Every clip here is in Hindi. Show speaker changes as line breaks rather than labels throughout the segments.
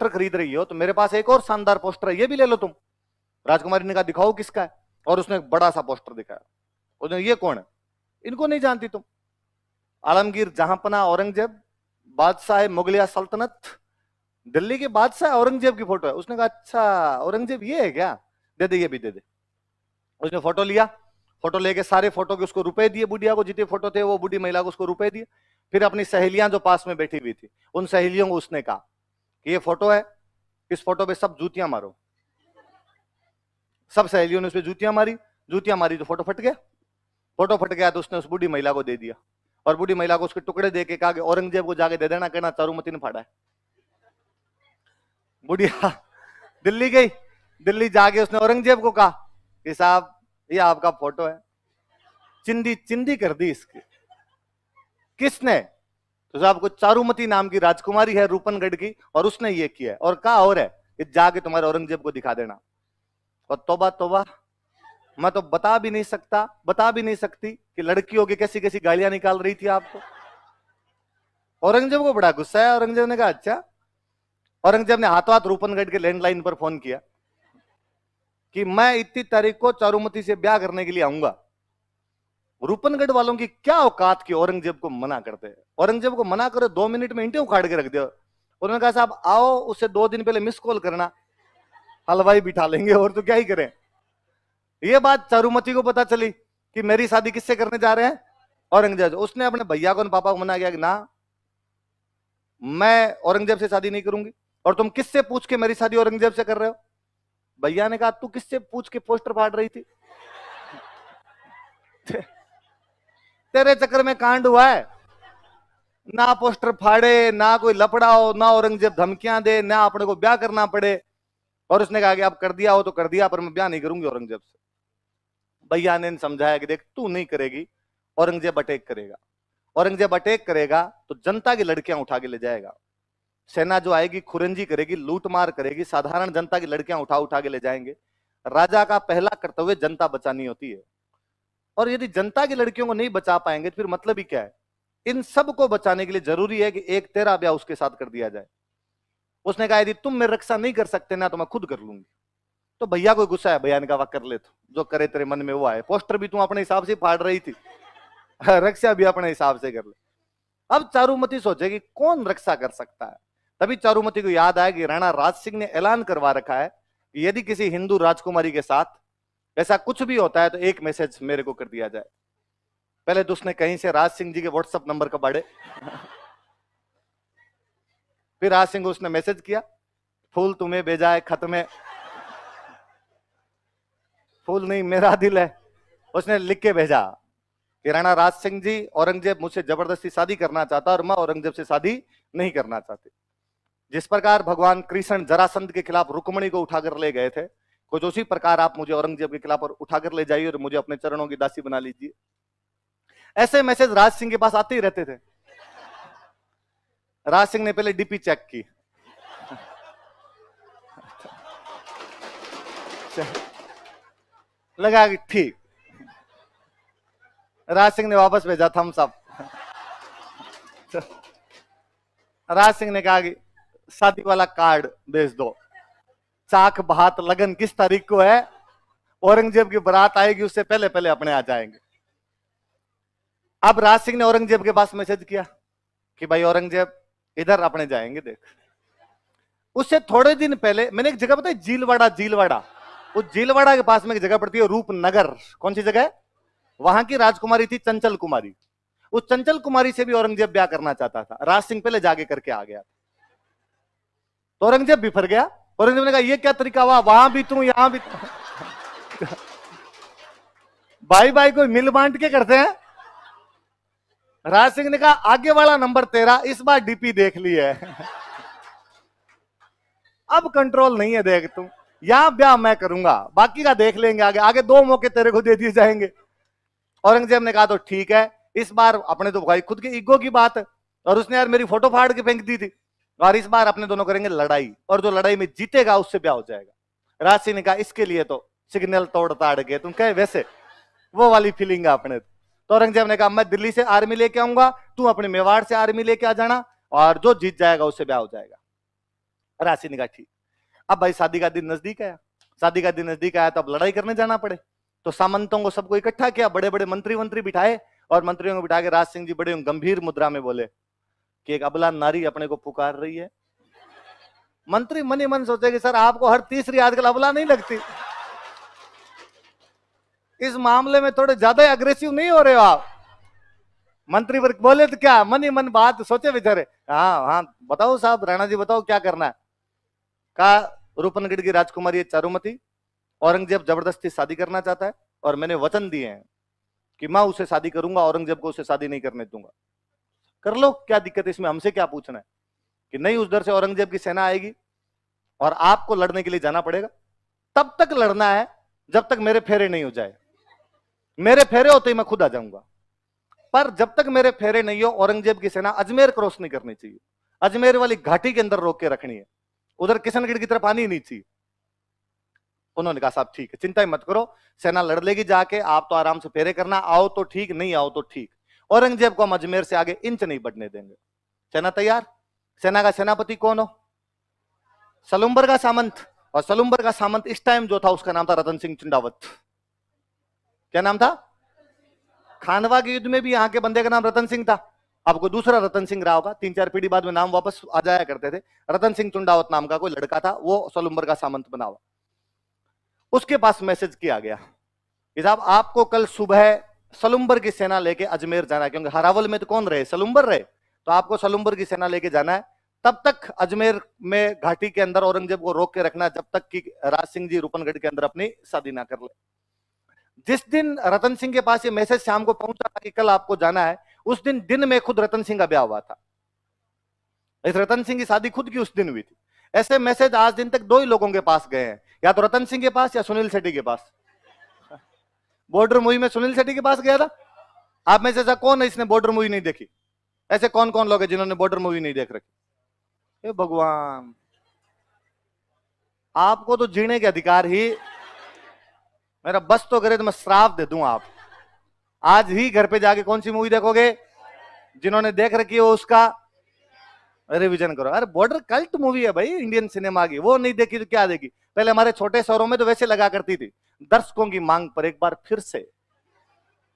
पोस्टर खरीद रही हो तो मेरे पास एक और शानदार पोस्टर है, ये भी ले लो तुम। राजकुमारी ने कहा दिखाओ किसका है, और उसने एक बड़ा सा पोस्टर दिखाया। उसने, ये कौन है? इनको नहीं जानती तुम? आलमगीर जहांपना औरंगजेब, बादशाह मुगलिया सल्तनत, दिल्ली के बादशाह औरंगजेब की फोटो है। उसने कहा अच्छा औरंगजेब ये है क्या, दे दे, ये भी दे दे। उसने फोटो लिया, फोटो लेके सारे फोटो के उसको रुपए दिए, बुढ़िया को जितने फोटो थे वो बुढ़ी महिला को उसको रुपए दिए। फिर अपनी सहेलियां जो पास में बैठी हुई थी उन सहेलियों को उसने कहा कि ये फोटो है, इस फोटो पे सब जूतियां मारो। सब सहेलियों ने उस पर जूतियां मारी, जूतियां मारी तो फोटो फट गया। फोटो फट गया तो उसने उस बूढ़ी महिला को दे दिया, और बूढ़ी महिला को उसके टुकड़े दे के कहा कि औरंगजेब को जाके दे देना, कहना चारूमती ने फाड़ा है। बुढ़िया दिल्ली गई, दिल्ली जाके उसने औरंगजेब को कहा कि साहब ये आपका फोटो है, चिंदी चिंदी कर दी इसकी। किसने? तो साहब को चारूमती नाम की राजकुमारी है रूपनगढ़ की, और उसने ये किया है, और कहा और है कि जाके तुम्हारे औरंगजेब को दिखा देना। और तौबा तौबा, मैं तो बता भी नहीं सकता, बता भी नहीं सकती कि लड़कियों की कैसी कैसी गालियां निकाल रही थी आपको। औरंगजेब को बड़ा गुस्सा है। औरंगजेब ने कहा अच्छा। औरंगजेब ने हाथों हाथ रूपनगढ़ के लैंडलाइन पर फोन किया कि मैं इतनी तारीख को चारूमती से ब्याह करने के लिए आऊंगा। रूपनगढ़ वालों की क्या औकात की औरंगजेब को मना करते हैं। औरंगजेब को मना करो, 2 मिनट में ईंटें उखाड़ के रख दो। उन्होंने कहा साहब आओ, उससे 2 दिन पहले मिस कॉल करना, हलवाई बिठा लेंगे, और तो क्या ही करें। ये बात चारूमती को पता चली कि मेरी शादी किससे करने जा रहे हैं, औरंगजेब। उसने अपने भैया को, पापा को मना किया कि ना, मैं औरंगजेब से शादी नहीं करूंगी। और तुम किससे पूछ के मेरी शादी औरंगजेब से कर रहे हो? भैया ने कहा तू किससे पूछ के पोस्टर फाड़ रही थी? तेरे चक्कर में कांड हुआ है। ना पोस्टर फाड़े, ना कोई लफड़ा हो, ना औरंगजेब धमकियां दे, ना अपने को ब्याह करना पड़े। और उसने कहा कि अब कर दिया हो तो कर दिया, पर मैं ब्याह नहीं करूंगी औरंगजेब से। भैया ने समझाया कि देख तू नहीं करेगी, औरंगजेब अटैक करेगा। औरंगजेब अटैक करेगा तो जनता की लड़कियां उठा के ले जाएगा। सेना जो आएगी खुरंजी करेगी, लूटमार करेगी, साधारण जनता की लड़कियां उठा उठा के ले जाएंगे। राजा का पहला कर्तव्य जनता बचानी होती है, और यदि जनता की लड़कियों को नहीं बचा पाएंगे तो फिर मतलब ही क्या है। इन सब को बचाने के लिए जरूरी है कि एक तेरा ब्याह उसके साथ कर दिया जाए। उसने कहा यदि तुम मेरी रक्षा नहीं कर सकते ना तो मैं खुद कर लूंगी। तो भैया को गुस्सा है, भैया ने कहा कर ले, तो जो करे तेरे मन में वो आए। पोस्टर भी तू अपने हिसाब से फाड़ रही थी, रक्षा भी अपने हिसाब से कर ले। अब चारूमती सोचेगी कौन रक्षा कर सकता है। तभी चारूमती को याद आया कि राणा राज सिंह ने ऐलान करवा रखा है कि यदि किसी हिंदू राजकुमारी के साथ ऐसा कुछ भी होता है तो एक मैसेज मेरे को कर दिया जाए। पहले तो उसने कहीं से राज सिंह जी के व्हाट्सएप नंबर का बाड़े फिर राज सिंह को उसने मैसेज किया, फूल तुम्हें भेजा है खत में, फूल नहीं मेरा दिल है। उसने लिख के भेजा कि राणा राज सिंह जी, औरंगजेब मुझसे जबरदस्ती शादी करना चाहता और मैं औरंगजेब से शादी नहीं करना चाहती। जिस प्रकार भगवान कृष्ण जरासंध के खिलाफ रुक्मणी को उठाकर ले गए थे, कुछ उसी प्रकार आप मुझे औरंगजेब के खिलाफ उठाकर ले जाइए और मुझे अपने चरणों की दासी बना लीजिए। ऐसे मैसेज राज सिंह के पास आते ही रहते थे। राज सिंह ने पहले डीपी चेक की, लगा कि ठीक। राज सिंह ने वापस भेजा थम्स अप। राज सिंह ने कहा कि शादी वाला कार्ड भेज दो, चाक भात लगन किस तारीख को है, औरंगजेब की बारात आएगी उससे पहले पहले अपने आ जाएंगे। अब राज सिंह ने औरंगजेब के पास मैसेज किया कि भाई औरंगजेब इधर अपने जाएंगे देख। उससे थोड़े दिन पहले मैंने एक जगह बताई, जीलवाड़ा, जीलवाड़ा, उस जीलवाड़ा के पास में एक जगह पड़ती है रूपनगर। कौन सी जगह है? वहां की राजकुमारी थी चंचल कुमारी। उस चंचल कुमारी से भी औरंगजेब ब्याह करना चाहता था। राज सिंह पहले जाके करके आ गया, तो औरंगजेब बिफर गया। औरंगजेब ने कहा ये क्या तरीका हुआ, वहां भी तू यहां भी भाई भाई कोई मिल बांट के करते हैं। राज सिंह ने कहा आगे वाला नंबर तेरा, इस बार डीपी देख ली है, अब कंट्रोल नहीं है, देख तुम यहां ब्याह मैं करूंगा, बाकी का देख लेंगे आगे, आगे 2 मौके तेरे को दे दिए जाएंगे। औरंगजेब ने कहा तो ठीक है, इस बार अपने तो भाई खुद के ईगो की बात है, और उसने यार मेरी फोटो फाड़ के फेंक दी थी, और इस बार अपने दोनों करेंगे लड़ाई, और जो लड़ाई में जीतेगा उससे ब्याह हो जाएगा। राज सिंह ने कहा इसके लिए तो सिग्नल तोड़ ताड़ के तुम कहे वैसे वो वाली फीलिंग है अपने। तो औरंगजेब ने कहा मैं दिल्ली से आर्मी लेके आऊंगा, तू अपने मेवाड़ से आर्मी लेके आ जाना, और जो जीत जाएगा उससे ब्याह हो जाएगा। राशि ने कहा ठीक। अब भाई शादी का दिन नजदीक आया, शादी का दिन नजदीक आया तो अब लड़ाई करने जाना पड़े, तो सामंतों को सबको इकट्ठा किया, बड़े बड़े मंत्री बिठाए, और मंत्रियों को बिठा के राज सिंह जी बड़े गंभीर मुद्रा में बोले कि एक अबला नारी अपने को पुकार रही है। मंत्री मन ही मन सोचे कि सर आपको हर तीसरी आजकल अबला नहीं लगती, इस मामले में थोड़े ज्यादा अग्रेसिव नहीं हो रहे हो आप। मंत्री वर्ग बोले तो क्या, मन ही मन बात सोचे बेचारे, हाँ हाँ बताओ साहब, राणा जी बताओ क्या करना है। कहा रूपनगढ़ की राजकुमारी है चारुमती, औरंगजेब जबरदस्ती शादी करना चाहता है और मैंने वचन दिए हैं कि मैं उसे शादी करूंगा, औरंगजेब को उसे शादी नहीं करने दूंगा। कर लो, क्या दिक्कत है इसमें, हमसे क्या पूछना है। कि नहीं, उधर से औरंगजेब की सेना आएगी और आपको लड़ने के लिए जाना पड़ेगा, तब तक लड़ना है जब तक मेरे फेरे नहीं हो जाए, मेरे फेरे होते ही मैं खुद आ जाऊंगा, पर जब तक मेरे फेरे नहीं हो औरंगजेब की सेना अजमेर क्रॉस नहीं करनी चाहिए, अजमेर वाली घाटी के अंदर रोक के रखनी है, उधर किशनगढ़ की तरफ आनी नहीं चाहिए। उन्होंने कहा साहब ठीक है, चिंता ही मत करो, सेना लड़ लेगी जाके, आप तो आराम से फेरे करना, आओ तो ठीक, नहीं आओ तो ठीक, औरंगजेब को हम अजमेर से आगे इंच नहीं बढ़ने देंगे। सेना तैयार। सेना का सेनापति कौन हो? सलुम्बर का सामंत, और सलुम्बर का सामंत इस टाइम जो था उसका नाम था रतन सिंह चंडावत। क्या नाम था? खानवा के युद्ध में भी यहाँ के बंदे का नाम रतन सिंह था, अब कोई दूसरा रतन सिंह रहा होगा, 3-4 पीढ़ी बाद में नाम वापस आ जाया करते थे। रतन सिंह चुंडावत नाम का कोई लड़का था, वो सलुम्बर का सामंत बना हुआ। उसके पास मैसेज किया गया कि साहब आपको कल सुबह सलुम्बर की सेना लेके अजमेर जाना है, क्योंकि हरावल में तो कौन रहे, सलुम्बर रहे, तो आपको सलुम्बर की सेना लेके जाना है, तब तक अजमेर में घाटी के अंदर औरंगजेब को रोक के रखना जब तक कि राज सिंह जी रूपनगढ़ के अंदर अपनी शादी ना कर ले। जिस दिन रतन सिंह के पास ये मैसेज शाम को पहुंचा था कि कल आपको जाना है, उस दिन में खुद रतन सिंह का ब्याह हुआ था। इस रतन सिंह की शादी खुद की उस दिन हुई थी। ऐसे मैसेज आज दिन तक 2 ही लोगों के पास गए हैं, या तो रतन सिंह के पास या सुनील शेट्टी के पास। बॉर्डर मूवी में सुनील शेट्टी के पास गया था। आप में से ऐसा कौन है इसने बॉर्डर मूवी नहीं देखी? ऐसे कौन कौन लोग हैं जिन्होंने बॉर्डर मूवी नहीं देख रखी? हे भगवान, आपको तो जीने के अधिकार ही, मेरा बस तो करे तो मैं श्राप दे दूं। आप आज ही घर पे जाके कौन सी मूवी देखोगे? जिन्होंने देख रखी हो उसका रिवीजन करो। अरे बॉर्डर कल्ट मूवी है भाई इंडियन सिनेमा की, वो नहीं देखी तो क्या देखी? पहले हमारे छोटे शहरों में तो वैसे लगा करती थी, दर्शकों की मांग पर एक बार फिर से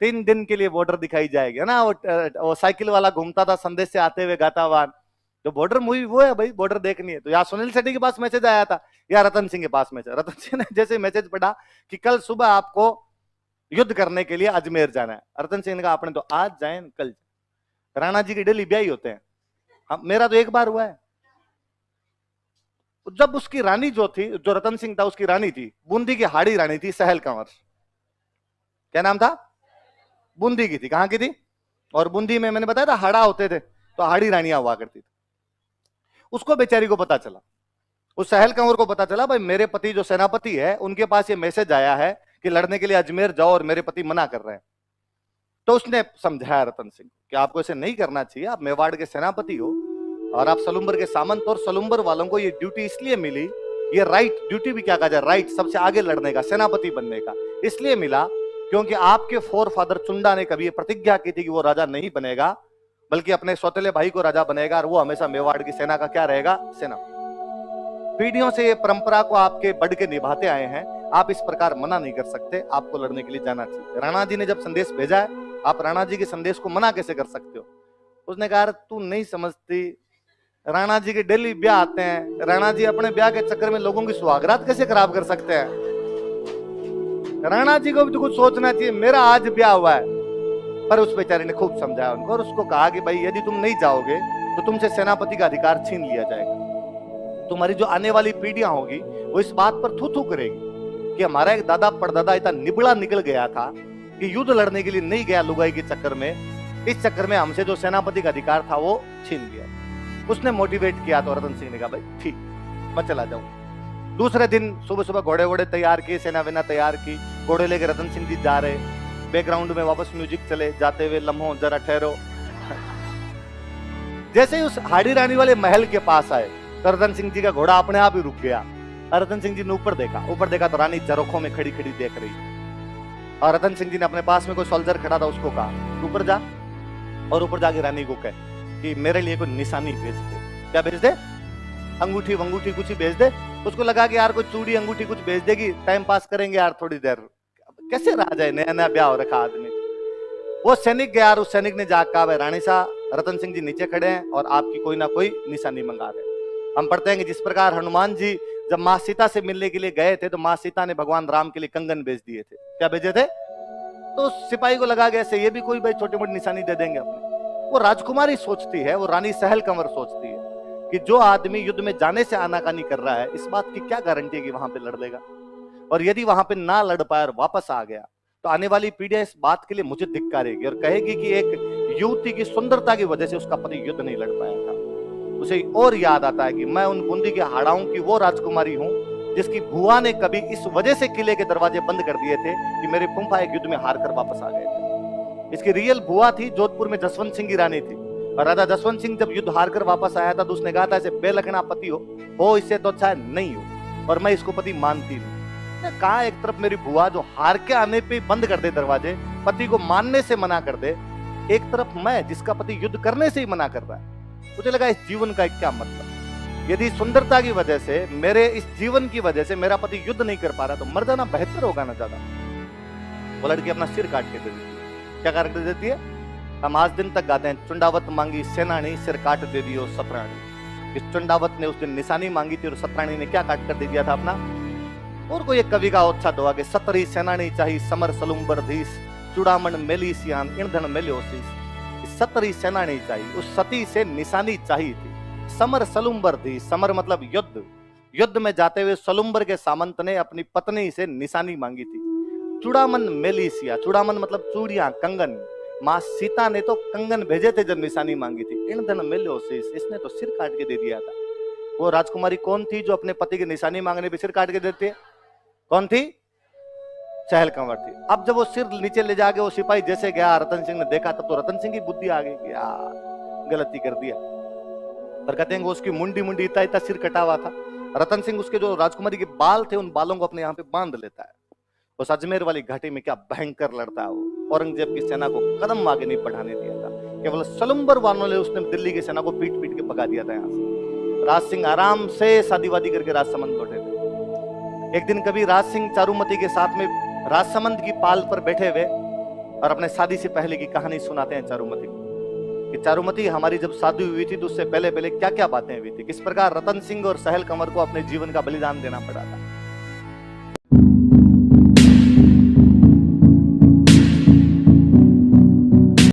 3 दिन के लिए बॉर्डर दिखाई जाएगी ना। वो साइकिल वाला घूमता था संदेश से आते हुए गाता हुआ, तो बॉर्डर मूवी वो है भाई, बॉर्डर देखनी है। तो यहाँ सुनील शेट्टी के पास मैसेज आया था या रतन सिंह के पास मैसेज? रतन सिंह ने जैसे मैसेज पढ़ा कि कल सुबह आपको युद्ध करने के लिए अजमेर जाना है, रतन सिंह ने कहा अपने तो आज जाए कल जाए। राणा जी की डेली ब्याह होते हैं, मेरा तो एक बार हुआ है। जब उसकी रानी जो थी, जो रतन सिंह था उसकी रानी थी, बूंदी की हाड़ी रानी थी, सहल कंवर। क्या नाम था? बूंदी की थी। कहां की थी? और बूंदी में मैंने बताया था हाड़ा होते थे, तो हाड़ी रानियां हुआ करती थी। उसको बेचारी को पता चला, उस सहल कंवर को पता चला भाई मेरे पति जो सेनापति है उनके पास ये मैसेज आया है कि लड़ने के लिए अजमेर जाओ और मेरे पति मना कर रहे हैं। तो उसने समझाया रतन सिंह कि आपको ऐसे नहीं करना चाहिए, आप मेवाड़ के सेनापति हो और आप सलुम्बर के सामंत, और सलुम्बर वालों को ये ड्यूटी इसलिए मिली, ये राइट, ड्यूटी भी क्या कहा जाए, राइट, सबसे आगे लड़ने का, सेनापति बनने का, इसलिए मिला क्योंकि आपके फोरफादर चुंडा ने कभी ये प्रतिज्ञा की थी कि वो राजा नहीं बनेगा बल्कि अपने सौतेले भाई को राजा बनेगा, और वो हमेशा मेवाड़ की सेना का क्या रहेगा, सेना। पीढ़ियों से ये परंपरा को आपके बढ़ के निभाते आए हैं, आप इस प्रकार मना नहीं कर सकते, आपको लड़ने के लिए जाना चाहिए। राणा जी ने जब संदेश भेजा है, आप राणा जी के संदेश को मना कैसे कर सकते हो? उसने कहा तू नहीं समझती, राणा जी के डेली ब्याह आते हैं, राणा जी अपने ब्याह के चक्कर में लोगों की सुहागरात कैसे खराब कर सकते हैं? राणा जी को भी तो कुछ सोचना चाहिए। मेरा आज ब्याह हुआ है, पर उस बेचारे ने खूब समझाया उनको और उसको कहा कि भाई यदि तुम नहीं जाओगे तो तुमसे सेनापति का अधिकार छीन लिया जाएगा, तुम्हारी जो आने वाली पीढ़ियां होगी वो इस बात पर थू थू करेगी कि हमारा एक दादा परदादा इतना निबड़ा निकल गया था कि युद्ध लड़ने के लिए नहीं गया लुगाई के चक्कर में, इस चक्कर में हमसे जो सेनापति का अधिकार था वो छीन लिया। उसने मोटिवेट किया तो रतन सिंह ने कहा भाई ठीक, मैं चला जाऊं। दूसरे दिन सुबह सुबह घोड़े वोड़े तैयार किए, सेना वेना तैयार की, घोड़े लेके रतन सिंह जी जा रहे, बैकग्राउंड में वापस म्यूजिक चले, जाते हुए लम्हों जरा ठहरो। जैसे ही उस हाड़ी रानी वाले महल के पास आए तो रतन सिंह जी का घोड़ा अपने आप ही रुक गया। रतन सिंह जी ने ऊपर देखा तो रानी जरोखों में खड़ी खड़ी देख रही, और रतन सिंह जी ने अपने पास में कोई सोल्जर खड़ा था उसको कहा ऊपर जा, और ऊपर जाके रानी को कहे कि मेरे लिए कोई निशानी भेज दे। क्या भेज दे? अंगूठी वंगूठी कुछ ही भेज दे। उसको लगा कि यार कोई चूड़ी अंगूठी कुछ भेज देगी, टाइम पास करेंगे यार थोड़ी देर। कैसे रहा जाए, नया नया ब्याह हो रखा आदमी। वो सैनिक गया, उस सैनिक ने जाकर कहा, भाई रानी साहब रतन सिंह जी नीचे खड़े हैं और आपकी कोई ना कोई निशानी मंगा रहे। हम पढ़ते हैं कि जिस प्रकार हनुमान जी जब माँ सीता से मिलने के लिए गए थे तो माँ सीता ने भगवान राम के लिए कंगन भेज दिए थे। क्या भेजे थे? तो सिपाही को लगा गया ये भी कोई भाई छोटी मोटी निशानी दे देंगे अपने। वो राजकुमारी सोचती है, वो रानी सहल कंवर सोचती है कि जो आदमी युद्ध में जाने से आनाकानी कर रहा है, इस बात की क्या गारंटी है कि वहां पे लड़ लेगा। और यदि वहां पे ना लड़ पाया और वापस आ गया तो आने वाली पीढ़ियां इस बात के लिए मुझे धिक्कारेगी और कहेगी कि एक युवती की सुंदरता की वजह से उसका पति युद्ध नहीं लड़ पाया था। उसे और याद आता है कि मैं उन बूंदी के हाड़ाओं की वो राजकुमारी हूं जिसकी बुआ ने कभी इस वजह से किले के दरवाजे बंद कर दिए थे कि मेरे फूफा एक युद्ध में हार कर वापस आ गए थे। इसकी रियल बुआ थी जोधपुर में जसवंत सिंह की रानी थी, और राजा जसवंत सिंह जब युद्ध हार कर वापस आया था तो उसने कहा था इसे बेलखना पति हो इससे तो अच्छा नहीं हो, और मैं इसको पति मानती नहीं। कहा एक तरफ मेरी बुआ जो हार के आने पे बंद कर दे दरवाजे, पति को मानने से मना कर दे, एक तरफ मैं जिसका पति युद्ध करने से ही मना कर रहा है। मुझे लगा इस जीवन का क्या मतलब। यदि सुंदरता की वजह से, मेरे इस जीवन की वजह से मेरा पति युद्ध नहीं कर पा रहा तो मर जाना बेहतर होगा ना ज्यादा। वो लड़की अपना सिर काट के दे देती है। क्या काट के देती है? हम आज दिन तक गाते हैं, चुंडावत मांगी सेनानी सिर काट दे दियो सतरानी। इस चुंडावत ने उस दिन निशानी मांगी थी और सतरानी ने क्या काट कर दे दिया था अपना। और कोई एक कवि का उत्साह हुआ कि सतरी सेनानी चाहिए समर सलुम्बर धीस चुड़ामन मेली सियान ईंधन मेल्योसीस। सतरी सेनानी चाहिए, उस सती से निशानी चाहिए थी। समर सलुम्बर धीस, समर मतलब युद्ध, युद्ध में जाते हुए सलुम्बर के सामंत ने अपनी पत्नी से निशानी मांगी थी। चुड़ामन मेलिसिया, चुड़ामन मतलब चूड़ियां कंगन, माँ सीता ने तो कंगन भेजे थे जब निशानी मांगी थी। ईंधन मेल्योसीस, इसने तो सिर काट के दे दिया था। वो राजकुमारी कौन थी जो अपने पति की निशानी मांगने पे सिर काट के देती है? कौन थी? सहल कंवर थी। अब जब वो सिर नीचे ले जाके वो सिपाही जैसे गया, रतन सिंह ने देखा, तब तो रतन सिंह की बुद्धि आ गई कि यार गलती कर दिया। पर कहते हैं कि उसकी मुंडी मुंडी इतना इतना सिर कटा हुआ था। रतन सिंह उसके जो राजकुमारी के बाल थे उन बालों को अपने यहाँ पे बांध लेता है। उस अजमेर वाली घाटी में क्या भयंकर लड़ता है वो। औरंगजेब की सेना को कदम आगे नहीं बढ़ाने दिया था। केवल सलुम्बर वालों ने उसने दिल्ली की सेना को पीट पीट के भगा दिया था यहाँ से। राज सिंह आराम से शादी वादी करके राजसमंद लौटे थे। एक दिन कभी राज सिंह चारुमती के साथ में राजसमंद की पाल पर बैठे हुए और अपने शादी से पहले की कहानी सुनाते हैं चारुमती को कि चारुमती हमारी जब शादी हुई थी तो उससे पहले पहले क्या क्या बातें हुई थी, किस प्रकार रतन सिंह और सहल कंवर को अपने जीवन का बलिदान देना पड़ा था।